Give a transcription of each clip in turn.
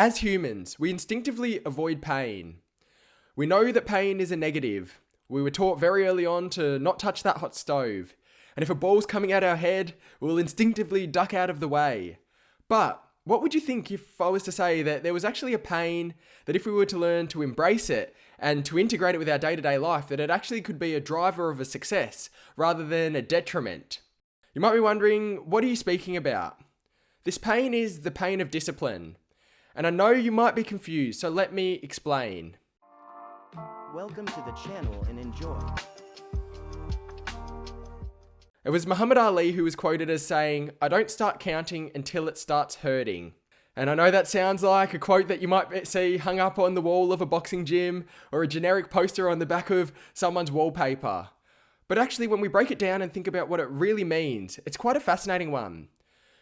As humans, we instinctively avoid pain. We know that pain is a negative. We were taught very early on to not touch that hot stove. And if a ball's coming at our head, we'll instinctively duck out of the way. But what would you think if I was to say that there was actually a pain that if we were to learn to embrace it and to integrate it with our day-to-day life, that it actually could be a driver of a success rather than a detriment? You might be wondering, what are you speaking about? This pain is the pain of discipline. And I know you might be confused, so let me explain. Welcome to the channel and enjoy. It was Muhammad Ali who was quoted as saying, "I don't start counting until it starts hurting." And I know that sounds like a quote that you might see hung up on the wall of a boxing gym or a generic poster on the back of someone's wallpaper. But actually, when we break it down and think about what it really means, it's quite a fascinating one.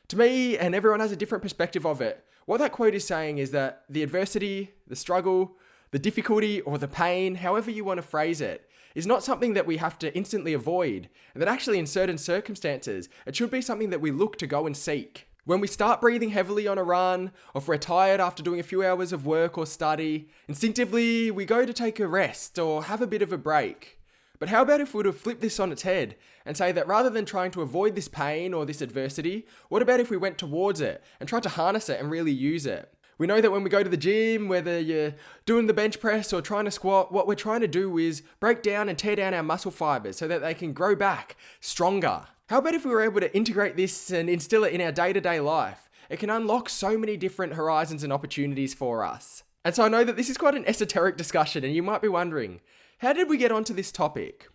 To me, and everyone has a different perspective of it, what that quote is saying is that the adversity, the struggle, the difficulty, or the pain, however you want to phrase it, is not something that we have to instantly avoid, and that actually in certain circumstances, it should be something that we look to go and seek. When we start breathing heavily on a run, or if we're tired after doing a few hours of work or study, instinctively we go to take a rest or have a bit of a break. But how about if we were to flip this on its head and say that rather than trying to avoid this pain or this adversity, what about if we went towards it and tried to harness it and really use it? We know that when we go to the gym, whether you're doing the bench press or trying to squat, what we're trying to do is break down and tear down our muscle fibers so that they can grow back stronger. How about if we were able to integrate this and instill it in our day-to-day life? It can unlock so many different horizons and opportunities for us. And so I know that this is quite an esoteric discussion, and you might be wondering, how did we get onto this topic?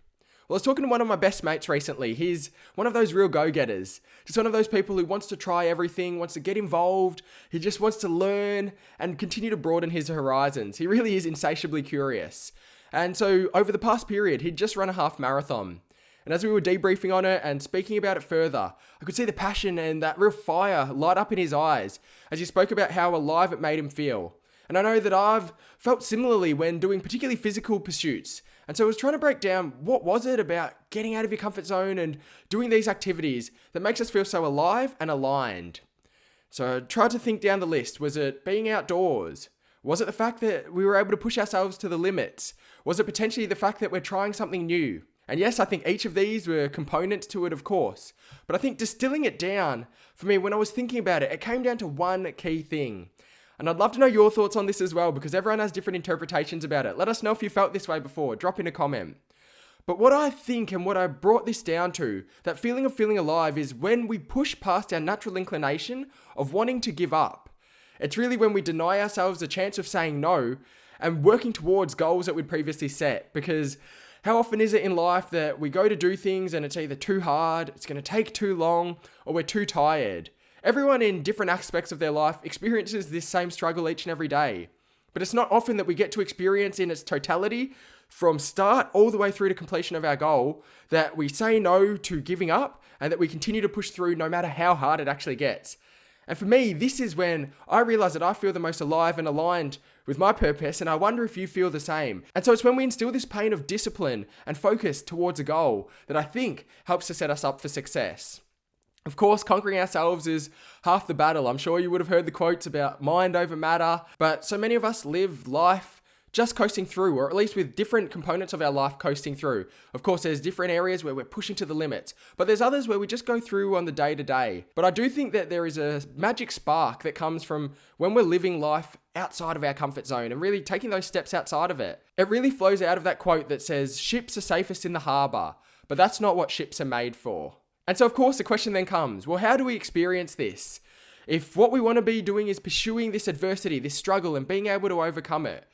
Well, I was talking to one of my best mates recently. He's one of those real go-getters. Just one of those people who wants to try everything, wants to get involved. He just wants to learn and continue to broaden his horizons. He really is insatiably curious. And so over the past period, he'd just run a half marathon. And as we were debriefing on it and speaking about it further, I could see the passion and that real fire light up in his eyes as he spoke about how alive it made him feel. And I know that I've felt similarly when doing particularly physical pursuits. And so I was trying to break down what was it about getting out of your comfort zone and doing these activities that makes us feel so alive and aligned. So I tried to think down the list. Was it being outdoors? Was it the fact that we were able to push ourselves to the limits? Was it potentially the fact that we're trying something new? And yes, I think each of these were components to it, of course. But I think distilling it down, for me, when I was thinking about it, it came down to one key thing. And I'd love to know your thoughts on this as well, because everyone has different interpretations about it. Let us know if you felt this way before. Drop in a comment. But what I think and what I brought this down to, that feeling of feeling alive, is when we push past our natural inclination of wanting to give up. It's really when we deny ourselves the chance of saying no and working towards goals that we'd previously set. Because how often is it in life that we go to do things and it's either too hard, it's going to take too long, or we're too tired? Everyone in different aspects of their life experiences this same struggle each and every day. But it's not often that we get to experience in its totality, from start all the way through to completion of our goal, that we say no to giving up and that we continue to push through no matter how hard it actually gets. And for me, this is when I realize that I feel the most alive and aligned with my purpose, and I wonder if you feel the same. And so it's when we instill this pain of discipline and focus towards a goal that I think helps to set us up for success. Of course, conquering ourselves is half the battle. I'm sure you would have heard the quotes about mind over matter, but so many of us live life just coasting through, or at least with different components of our life coasting through. Of course, there's different areas where we're pushing to the limits, but there's others where we just go through on the day-to-day. But I do think that there is a magic spark that comes from when we're living life outside of our comfort zone and really taking those steps outside of it. It really flows out of that quote that says, "Ships are safest in the harbour," but that's not what ships are made for. And so, of course, the question then comes, well, how do we experience this? If what we want to be doing is pursuing this adversity, this struggle, and being able to overcome it,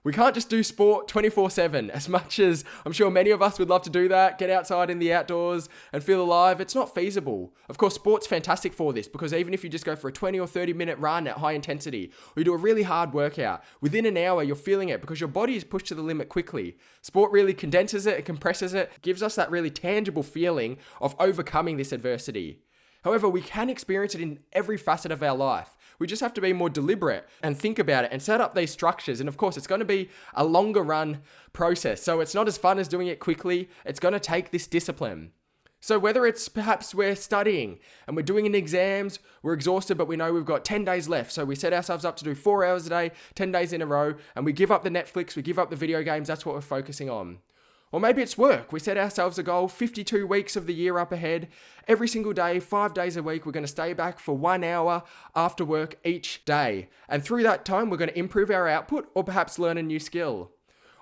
we can't just do sport 24/7, as much as I'm sure many of us would love to do that, get outside in the outdoors and feel alive. It's not feasible. Of course, sport's fantastic for this, because even if you just go for a 20 or 30-minute run at high intensity, or you do a really hard workout, within an hour you're feeling it because your body is pushed to the limit quickly. Sport really condenses it, it compresses it, gives us that really tangible feeling of overcoming this adversity. However, we can experience it in every facet of our life. We just have to be more deliberate and think about it and set up these structures. And of course, it's going to be a longer run process. So it's not as fun as doing it quickly. It's going to take this discipline. So whether it's perhaps we're studying and we're doing an exams, we're exhausted, but we know we've got 10 days left. So we set ourselves up to do 4 hours a day, 10 days in a row, and we give up the Netflix, we give up the video games. That's what we're focusing on. Or maybe it's work. We set ourselves a goal, 52 weeks of the year up ahead. Every single day, 5 days a week, we're going to stay back for 1 hour after work each day. And through that time, we're going to improve our output or perhaps learn a new skill.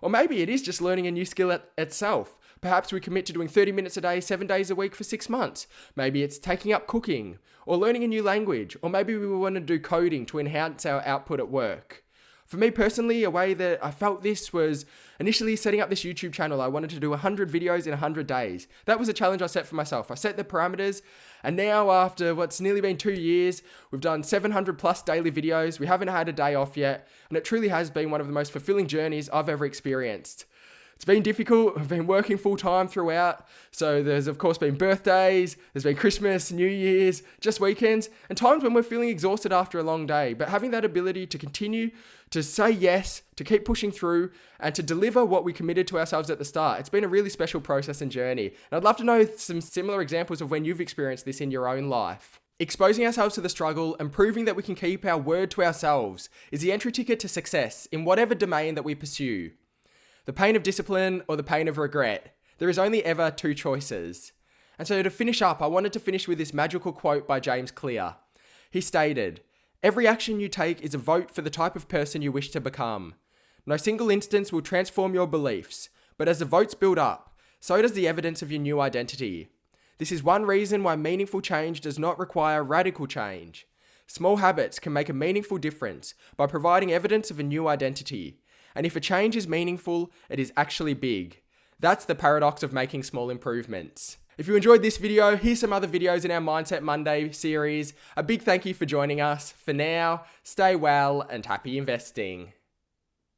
Or maybe it is just learning a new skill itself. Perhaps we commit to doing 30 minutes a day, 7 days a week for 6 months. Maybe it's taking up cooking or learning a new language. Or maybe we want to do coding to enhance our output at work. For me personally, a way that I felt this was initially setting up this YouTube channel. I wanted to do 100 videos in 100 days. That was a challenge I set for myself. I set the parameters, and now after what's nearly been 2 years, we've done 700 plus daily videos. We haven't had a day off yet, and it truly has been one of the most fulfilling journeys I've ever experienced. It's been difficult. I've been working full time throughout. So there's of course been birthdays, there's been Christmas, New Year's, just weekends, and times when we're feeling exhausted after a long day. But having that ability to continue to say yes, to keep pushing through, and to deliver what we committed to ourselves at the start, it's been a really special process and journey. And I'd love to know some similar examples of when you've experienced this in your own life. Exposing ourselves to the struggle and proving that we can keep our word to ourselves is the entry ticket to success in whatever domain that we pursue. The pain of discipline or the pain of regret. There is only ever 2 choices. And so to finish up, I wanted to finish with this magical quote by James Clear. He stated, "Every action you take is a vote for the type of person you wish to become. No single instance will transform your beliefs, but as the votes build up, so does the evidence of your new identity. This is one reason why meaningful change does not require radical change. Small habits can make a meaningful difference by providing evidence of a new identity. And if a change is meaningful, it is actually big. That's the paradox of making small improvements." If you enjoyed this video, here's some other videos in our Mindset Monday series. A big thank you for joining us. For now, stay well and happy investing.